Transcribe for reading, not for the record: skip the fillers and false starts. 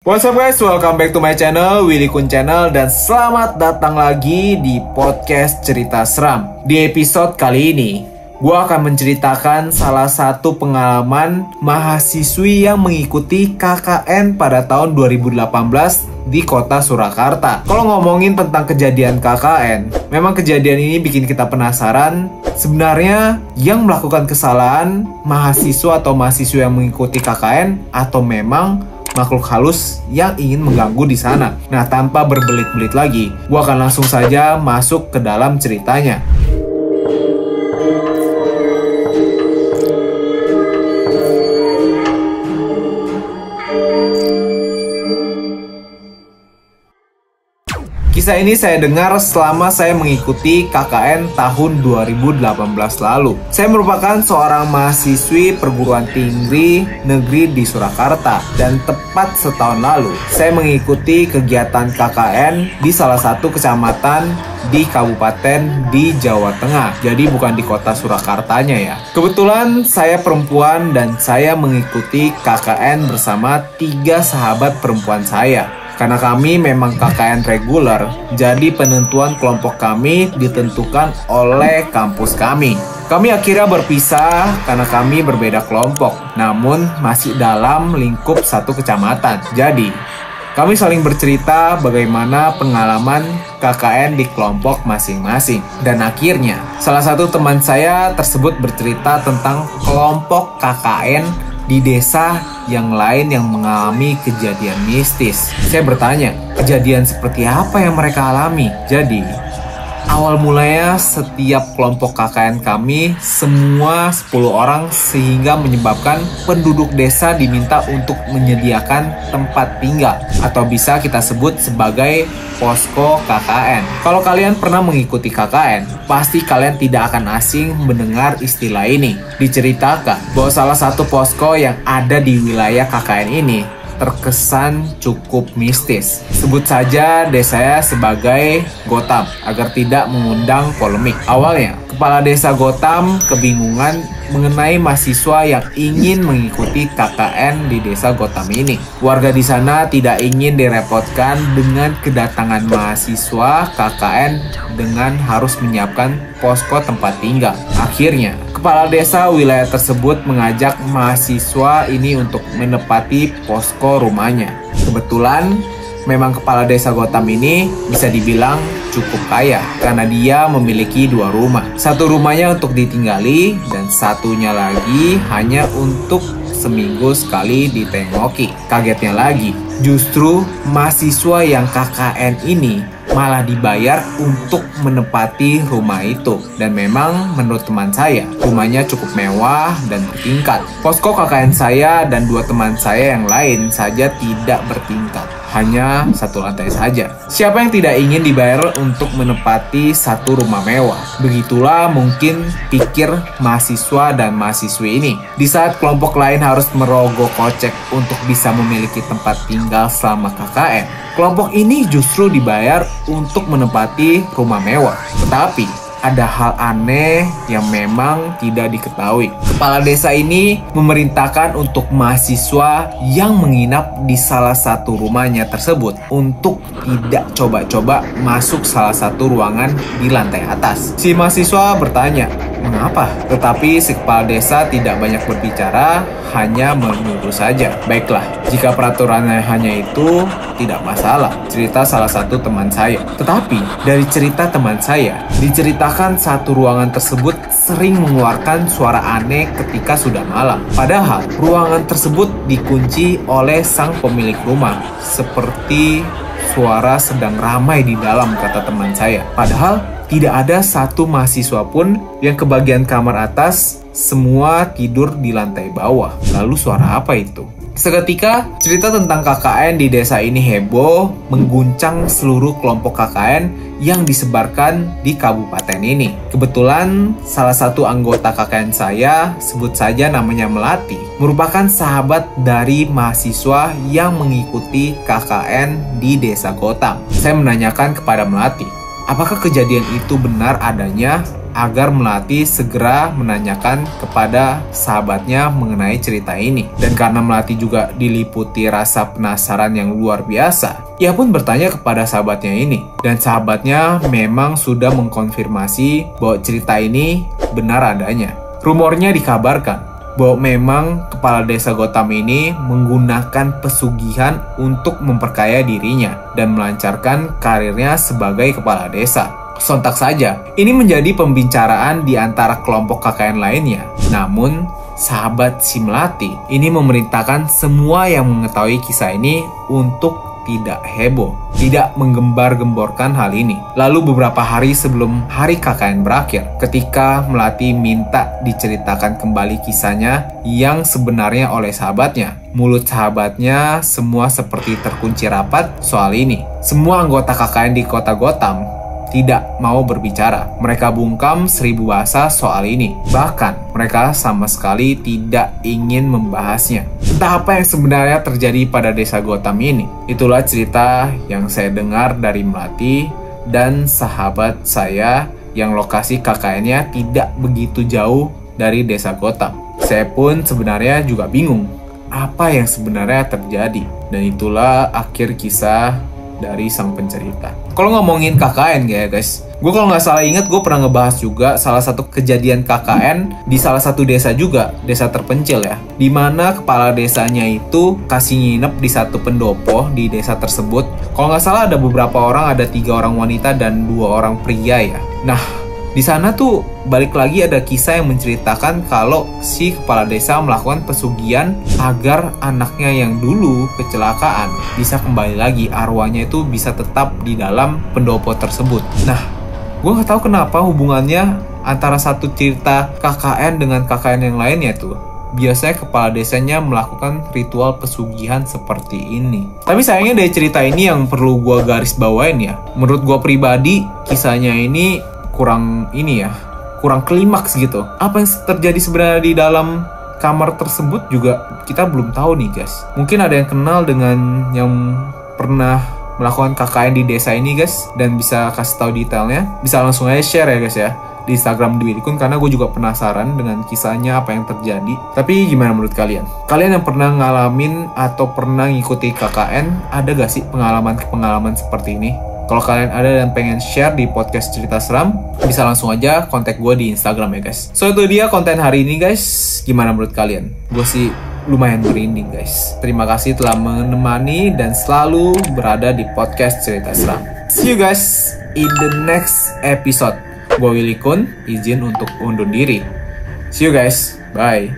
What's up guys, welcome back to my channel, Willy Kun Channel, dan selamat datang lagi di podcast Cerita Seram. Di episode kali ini, gue akan menceritakan salah satu pengalaman mahasiswi yang mengikuti KKN pada tahun 2018 di kota Surakarta. Kalau ngomongin tentang kejadian KKN, memang kejadian ini bikin kita penasaran. Sebenarnya yang melakukan kesalahan mahasiswa atau mahasiswa yang mengikuti KKN atau memang makhluk halus yang ingin mengganggu di sana. Nah, tanpa berbelit-belit lagi, gua akan langsung saja masuk ke dalam ceritanya. Kisah ini saya dengar selama saya mengikuti KKN tahun 2018 lalu. Saya merupakan seorang mahasiswi perguruan tinggi negeri di Surakarta. Dan tepat setahun lalu, saya mengikuti kegiatan KKN di salah satu kecamatan di kabupaten di Jawa Tengah. Jadi bukan di kota Surakartanya ya. Kebetulan saya perempuan dan saya mengikuti KKN bersama 3 sahabat perempuan saya. Karena kami memang KKN reguler, jadi penentuan kelompok kami ditentukan oleh kampus kami. Kami akhirnya berpisah karena kami berbeda kelompok, namun masih dalam lingkup satu kecamatan. Jadi, kami saling bercerita bagaimana pengalaman KKN di kelompok masing-masing. Dan akhirnya, salah satu teman saya tersebut bercerita tentang kelompok KKN di desa yang lain yang mengalami kejadian mistis. Saya bertanya, kejadian seperti apa yang mereka alami? Jadi, awal mulanya setiap kelompok KKN kami semua 10 orang sehingga menyebabkan penduduk desa diminta untuk menyediakan tempat tinggal atau bisa kita sebut sebagai posko KKN. Kalau kalian pernah mengikuti KKN, pasti kalian tidak akan asing mendengar istilah ini. Diceritakan bahwa salah satu posko yang ada di wilayah KKN ini terkesan cukup mistis. Sebut saja desanya sebagai Gotham agar tidak mengundang polemik. Awalnya, kepala desa Gotham kebingungan mengenai mahasiswa yang ingin mengikuti KKN di desa Gotham ini. Warga di sana tidak ingin direpotkan dengan kedatangan mahasiswa KKN dengan harus menyiapkan posko tempat tinggal. Akhirnya, kepala desa wilayah tersebut mengajak mahasiswa ini untuk menempati posko rumahnya. Kebetulan, memang kepala desa Gotham ini bisa dibilang cukup kaya karena dia memiliki 2 rumah. Satu rumahnya untuk ditinggali dan satunya lagi hanya untuk seminggu sekali ditengoki. Kagetnya lagi, justru mahasiswa yang KKN ini malah dibayar untuk menempati rumah itu. Dan memang menurut teman saya, rumahnya cukup mewah dan bertingkat. Posko KKN saya dan 2 teman saya yang lain saja tidak bertingkat, hanya 1 lantai saja. Siapa yang tidak ingin dibayar untuk menempati satu rumah mewah? Begitulah mungkin pikir mahasiswa dan mahasiswi ini. Di saat kelompok lain harus merogoh kocek untuk bisa memiliki tempat tinggal selama KKN, kelompok ini justru dibayar untuk menempati rumah mewah. Tetapi ada hal aneh yang memang tidak diketahui. Kepala desa ini memerintahkan untuk mahasiswa yang menginap di salah satu rumahnya tersebut untuk tidak coba-coba masuk salah satu ruangan di lantai atas. Si mahasiswa bertanya, mengapa? Tetapi si kepala desa tidak banyak berbicara, hanya menyuruh saja. Baiklah, jika peraturannya hanya itu, tidak masalah, cerita salah satu teman saya. Tetapi dari cerita teman saya, diceritakan satu ruangan tersebut sering mengeluarkan suara aneh ketika sudah malam. Padahal ruangan tersebut dikunci oleh sang pemilik rumah, seperti suara sedang ramai di dalam, kata teman saya. Padahal tidak ada satu mahasiswa pun yang ke bagian kamar atas, semua tidur di lantai bawah. Lalu suara apa itu? Seketika, cerita tentang KKN di desa ini heboh, mengguncang seluruh kelompok KKN yang disebarkan di kabupaten ini. Kebetulan, salah satu anggota KKN saya, sebut saja namanya Melati, merupakan sahabat dari mahasiswa yang mengikuti KKN di desa Gotham. Saya menanyakan kepada Melati, apakah kejadian itu benar adanya agar Melati segera menanyakan kepada sahabatnya mengenai cerita ini. Dan karena Melati juga diliputi rasa penasaran yang luar biasa, ia pun bertanya kepada sahabatnya ini. Dan sahabatnya memang sudah mengkonfirmasi bahwa cerita ini benar adanya. Rumornya dikabarkan bahwa memang kepala desa Gotham ini menggunakan pesugihan untuk memperkaya dirinya dan melancarkan karirnya sebagai kepala desa. Sontak saja, ini menjadi pembicaraan di antara kelompok KKN lainnya. Namun, sahabat si Melati ini memerintahkan semua yang mengetahui kisah ini untuk tidak heboh, tidak menggembar-gemborkan hal ini. Lalu beberapa hari sebelum hari KKN berakhir, ketika Melati minta diceritakan kembali kisahnya yang sebenarnya oleh sahabatnya, mulut sahabatnya semua seperti terkunci rapat soal ini. Semua anggota KKN di kota Gotham tidak mau berbicara. Mereka bungkam 1000 bahasa soal ini. Bahkan, mereka sama sekali tidak ingin membahasnya. Entah apa yang sebenarnya terjadi pada desa Gotham ini. Itulah cerita yang saya dengar dari Melati dan sahabat saya yang lokasi KKN-nya tidak begitu jauh dari desa Gotham. Saya pun sebenarnya juga bingung apa yang sebenarnya terjadi. Dan itulah akhir kisah dari sang pencerita. Kalau ngomongin KKN ya guys, gue kalau nggak salah ingat gue pernah ngebahas juga salah satu kejadian KKN di salah satu desa juga, desa terpencil ya, dimana kepala desanya itu kasih nginep di satu pendopo di desa tersebut. Kalau nggak salah ada beberapa orang, ada 3 orang wanita dan 2 orang pria ya. Nah, di sana tuh balik lagi ada kisah yang menceritakan kalau si kepala desa melakukan pesugihan agar anaknya yang dulu kecelakaan bisa kembali lagi, arwahnya itu bisa tetap di dalam pendopo tersebut. Nah, gue nggak tahu kenapa hubungannya antara satu cerita KKN dengan KKN yang lainnya tuh. Biasanya kepala desanya melakukan ritual pesugihan seperti ini. Tapi sayangnya dari cerita ini yang perlu gue garis bawain ya, menurut gue pribadi kisahnya ini kurang klimaks gitu. Apa yang terjadi sebenarnya di dalam kamar tersebut juga kita belum tahu nih guys. Mungkin ada yang kenal dengan yang pernah melakukan KKN di desa ini guys, dan bisa kasih tahu detailnya. Bisa langsung aja share ya guys ya di Instagram Dwi Dikun, karena gue juga penasaran dengan kisahnya apa yang terjadi. Tapi gimana menurut kalian? Kalian yang pernah ngalamin atau pernah ngikuti KKN, ada gak sih pengalaman seperti ini? Kalau kalian ada dan pengen share di podcast Cerita Seram, bisa langsung aja kontak gue di Instagram ya guys. So itu dia konten hari ini guys. Gimana menurut kalian? Gue sih lumayan merinding guys. Terima kasih telah menemani dan selalu berada di podcast Cerita Seram. See you guys in the next episode. Gue Willy Kun, izin untuk undur diri. See you guys. Bye.